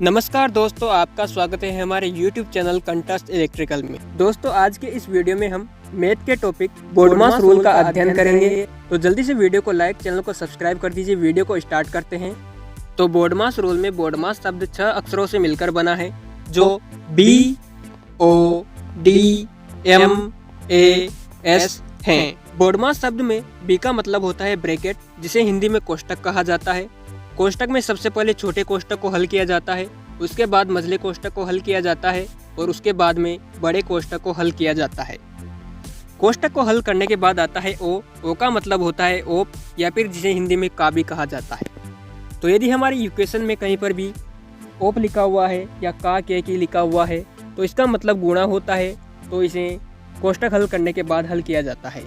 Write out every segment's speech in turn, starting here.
नमस्कार दोस्तों, आपका स्वागत है हमारे YouTube चैनल कंटस्ट इलेक्ट्रिकल में। दोस्तों, आज के इस वीडियो में हम मैथ के टॉपिक बोर्डमास रूल का अध्ययन करेंगे। तो जल्दी से वीडियो को लाइक, चैनल को सब्सक्राइब कर दीजिए। वीडियो को स्टार्ट करते हैं। तो बोर्डमास रूल में बोर्डमास शब्द 6 अक्षरों से मिलकर बना है, जो BODMAS हैं। बोर्डमास शब्द में B का मतलब होता है ब्रैकेट, जिसे हिंदी में कोष्टक कहा जाता है। कोष्टक में सबसे पहले छोटे कोष्टक को हल किया जाता है, उसके बाद मझले कोष्टक को हल किया जाता है और उसके बाद में बड़े कोष्टक को हल किया जाता है। कोष्टक को हल करने के बाद आता है ओ का मतलब होता है ओप, या फिर जिसे हिंदी में का भी कहा जाता है। तो यदि हमारी इक्वेशन में कहीं पर भी ओप लिखा हुआ है या का के की लिखा हुआ है तो इसका मतलब गुणा होता है, तो इसे कोष्टक हल करने के बाद हल किया जाता है।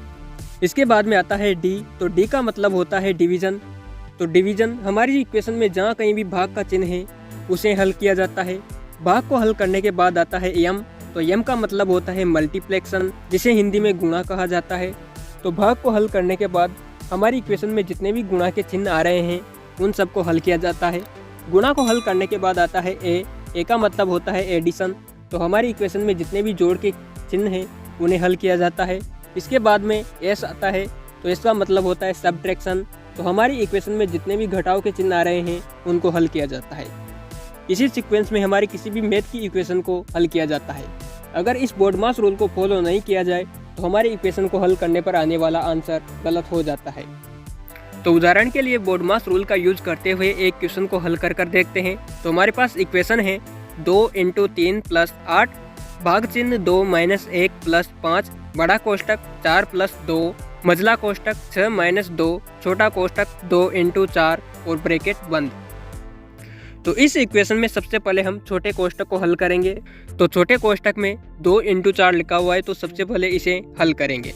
इसके बाद में आता है डी। तो डी का मतलब होता है डिवीजन। तो डिवीजन हमारी इक्वेशन में जहाँ कहीं भी भाग का चिन्ह है उसे हल किया जाता है। भाग को हल करने के बाद आता है एम। तो एम का मतलब होता है मल्टीप्लेक्शन, जिसे हिंदी में गुणा कहा जाता है। तो भाग को हल करने के बाद हमारी इक्वेशन में जितने भी गुणा के चिन्ह आ रहे हैं उन सबको हल किया जाता है। गुणा को हल करने के बाद आता है ए का मतलब होता है एडिशन। तो हमारी इक्वेशन में जितने भी जोड़ के चिन्ह हैं उन्हें हल किया जाता है। इसके बाद में एस आता है, तो इसका मतलब होता है सब्ट्रैक्शन। तो हमारी इक्वेशन में जितने भी घटाव के चिन्ह आ रहे हैं उनको हल किया जाता है। इसी सीक्वेंस में हमारी किसी भी मैथ की इक्वेशन को हल किया जाता है। अगर इस बोर्डमास रूल को फॉलो नहीं किया जाए तो हमारी इक्वेशन को हल करने पर आने वाला आंसर गलत हो जाता है। तो उदाहरण के लिए बोर्डमास रूल का यूज करते हुए एक क्वेश्चन को हल कर देखते हैं। तो हमारे पास इक्वेशन है 2 × 3 + 8 भाग चिन्ह 2 - 1 + 5 बड़ा कोष्टक 4 + 2 मझला कोष्टक 6 - 2 छोटा कोष्टक 2 × 4 और ब्रैकेट बंद। तो इस इक्वेशन में सबसे पहले हम छोटे कोष्टक को हल करेंगे। तो छोटे कोष्टक में 2 × 4 लिखा हुआ है, तो सबसे पहले इसे हल करेंगे।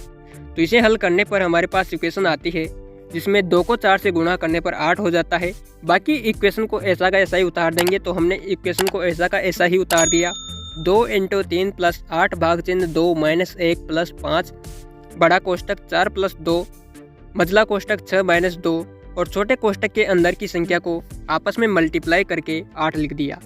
तो इसे हल करने पर हमारे पास इक्वेशन आती है जिसमें 2 को 4 से गुणा करने पर 8 हो जाता है। बाकी इक्वेशन को ऐसा का ऐसा ही उतार देंगे। तो हमने इक्वेशन को ऐसा का ऐसा ही उतार दिया। 2 × 3 + 8 भाग चिन्ह 2 - 1 + 5 बड़ा कोष्टक 4 + 2 मझला कोष्टक 6 - 2 और छोटे कोष्टक के अंदर की संख्या को आपस में मल्टीप्लाई करके 8 लिख दिया।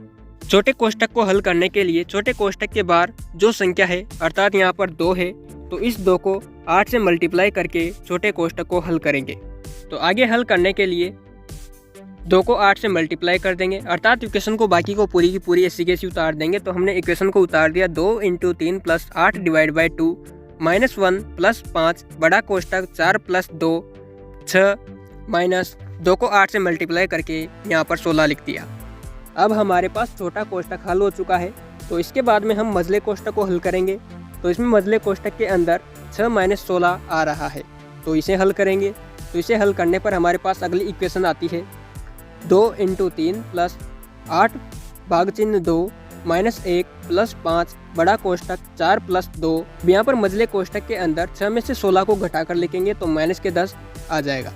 छोटे कोष्टक को हल करने के लिए छोटे कोष्टक के बाहर जो संख्या है, अर्थात यहाँ पर 2 है, तो इस 2 को 8 से मल्टीप्लाई करके छोटे कोष्टक को हल करेंगे। तो आगे हल करने के लिए 2 को 8 से मल्टीप्लाई कर देंगे, अर्थात इक्वेशन को बाकी को पूरी की पूरी ऐसी कैसी उतार देंगे। तो हमने इक्वेशन को उतार दिया 2 × 3 + 8 / 2 -1 + 5 बड़ा कोष्टक 4 + 2 6 -2 को 8 से मल्टीप्लाई करके यहाँ पर 16 लिख दिया। अब हमारे पास छोटा कोष्टक हल हो चुका है। तो इसके बाद में हम मझले कोष्टक को हल करेंगे। तो इसमें मझले कोष्टक के अंदर 6 - 16 आ रहा है, तो इसे हल करेंगे। तो इसे हल करने पर हमारे पास अगली इक्वेशन आती है 2 × 3 + 8 भाग चिन्ह 2 - 1 + 5 बड़ा कोष्टक 4 + 2। यहाँ पर मझले कोष्टक के अंदर 6 में से 16 को घटाकर लिखेंगे तो -10 आ जाएगा।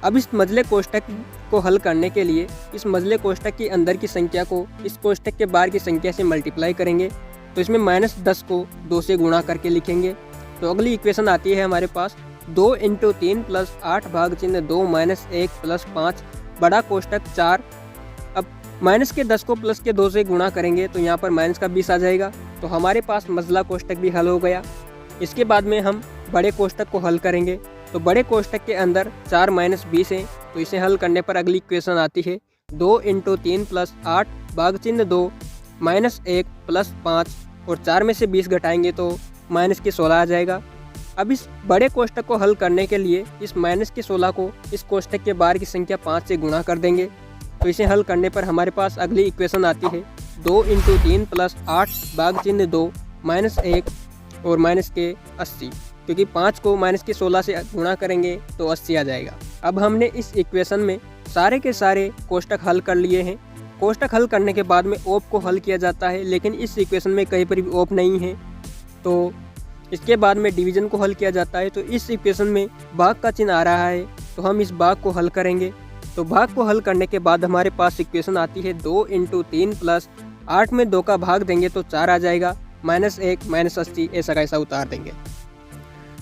अब इस मझले कोष्टक को हल करने के लिए इस मझले कोष्टक के अंदर की संख्या को इस कोष्टक के बाहर की संख्या से मल्टीप्लाई करेंगे। तो इसमें -10 को 2 से गुणा करके लिखेंगे। तो अगली इक्वेशन आती है हमारे पास 2 × 3 + 8 भाग चिन्ह 2 - 1 + 5 बड़ा कोष्टक 4। अब -10 को प्लस के 2 से गुणा करेंगे तो यहाँ पर -20 आ जाएगा। तो हमारे पास मझला कोष्टक भी हल हो गया। इसके बाद में हम बड़े कोष्टक को हल करेंगे। तो बड़े कोष्टक के अंदर 4 - 20 है, तो इसे हल करने पर अगली इक्वेशन आती है 2 × 3 + 8 भाग चिन्ह 2 - 1 + 5 और 4 में से 20 घटाएंगे तो -16 आ जाएगा। अब इस बड़े कोष्टक को हल करने के लिए इस -16 को इस कोष्टक के बाहर की संख्या 5 से गुणा कर देंगे। तो इसे हल करने पर हमारे पास अगली इक्वेशन आती है 2 × 3 + 8 भाग चिन्ह 2 - 1 और -80, क्योंकि 5 को -16 से गुणा करेंगे तो 80 आ जाएगा। अब हमने इस इक्वेशन में सारे के सारे कोष्टक हल कर लिए हैं। कोष्टक हल करने के बाद में ओप को हल किया जाता है, लेकिन इस इक्वेशन में कहीं पर भी ओप नहीं है। तो इसके बाद में डिवीजन को हल किया जाता है। तो इस इक्वेशन में भाग का चिन्ह आ रहा है, तो हम इस भाग को हल करेंगे। तो भाग को हल करने के बाद हमारे पास इक्वेशन आती है 2 × 3 + 8 में 2 का भाग देंगे तो 4 आ जाएगा। -1 -80 ऐसा का ऐसा उतार देंगे।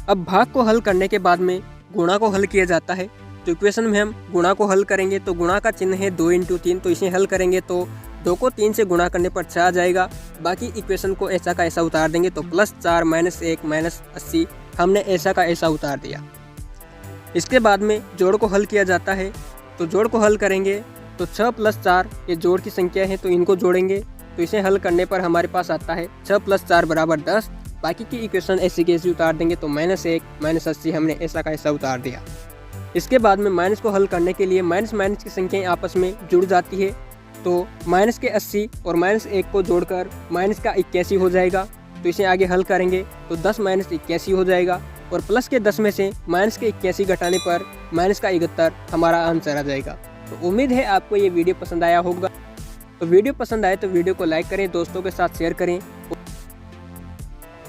अब भाग को हल करने के बाद में गुणा को हल किया जाता है। तो इक्वेशन में हम गुणा को हल करेंगे। तो गुणा का चिन्ह है 2 × 3, तो इसे हल करेंगे तो 2 को 3 से गुणा करने पर 6 आ जाएगा। बाकी इक्वेशन को ऐसा का ऐसा उतार देंगे तो +4 -1 -80 हमने ऐसा का ऐसा उतार दिया। इसके बाद में जोड़ को हल किया जाता है। तो जोड़ को हल करेंगे तो 6 + 4 ये जोड़ की संख्या है, तो इनको जोड़ेंगे तो इसे हल करने पर हमारे पास आता है 6 + 4 = 10। बाकी की इक्वेशन ऐसी की ऐसी उतार देंगे तो -1 -80 हमने ऐसा का ऐसा उतार दिया। इसके बाद में माइनस को हल करने के लिए माइनस की संख्याएं आपस में जुड़ जाती है। तो माइनस के 80 और -1 को जोड़कर माइनस का 81 हो जाएगा। तो इसे आगे हल करेंगे तो 10 - 81 हो जाएगा और प्लस के 10 में से माइनस के 81 घटाने पर माइनस का 71 हमारा आंसर आ जाएगा। तो उम्मीद है आपको ये वीडियो पसंद आया होगा। तो वीडियो पसंद आए तो वीडियो को लाइक करें, दोस्तों के साथ शेयर करें